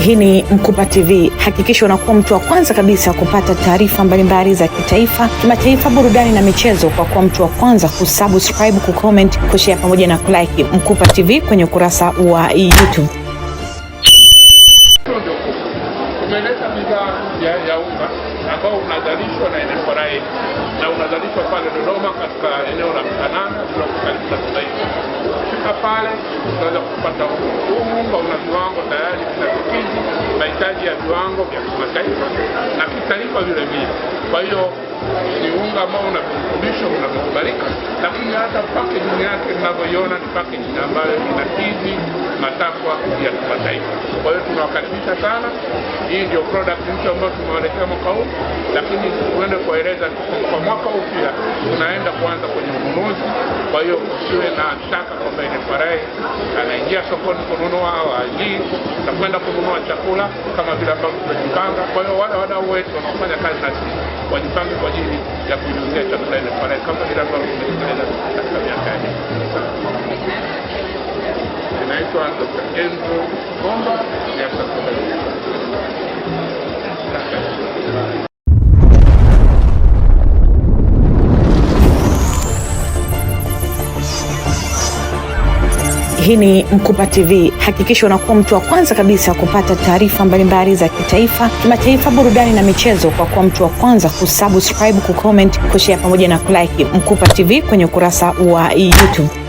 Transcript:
Hii ni Mkupa TV. Hakikisha unakuwa mtu wa kwanza kabisa kupata taarifa mbalimbali za kitaifa, kimataifa, burudani na michezo kwa kuwa mtu wa kwanza kusubscribe, kucomment, kushare pamoja na kulike Mkupa TV kwenye ukurasa wa YouTube. Tumeleta bidhaa ya unga ambao unazalishwa na NFRA na unazalishwa pale Dodoma katika eneo la Mkanana karibu na Taifa. Fika pale unaweza kupata unga una viwango tayari vinakidhi mahitaji ya viwango vya kimataifa na kitaifa vile vile. Kwa hiyo ni unga ambao una virutubisho vinavyokubalika, lakini hata packaging yake tunavyoiona ni packaging ambayo inakidhi matakwa ya kimataifa. Kwa hiyo tunawakaribisha sana. Hii ndio product mpya ambayo tumewaletea mwaka huu, lakini tuende kueleza kwa mwaka huu pia tunaenda kuanza kwenye ununuzi. Kwa hiyo usiwe na shaka kwamba NFRA anaingia sokoni kununua au haingii, na kwenda kununua chakula kama vile ambavyo tumejipanga. Kwa hiyo wale wadau wetu wanaofanya kazi na sisi wajipange kwa ajili ya kuiuzia chakula NFRA kama vile ambavyo tumetekeleza katika miaka ya nyuma. Inaitwa Dr. Enzo Komba ya Hii ni Mkupa TV. Hakikisha unakuwa mtu wa kwanza kabisa kupata taarifa mbalimbali za kitaifa, kimataifa, burudani na michezo kwa kuwa mtu wa kwanza kusubscribe, kucomment, kushare pamoja na kulike Mkupa TV kwenye ukurasa wa YouTube.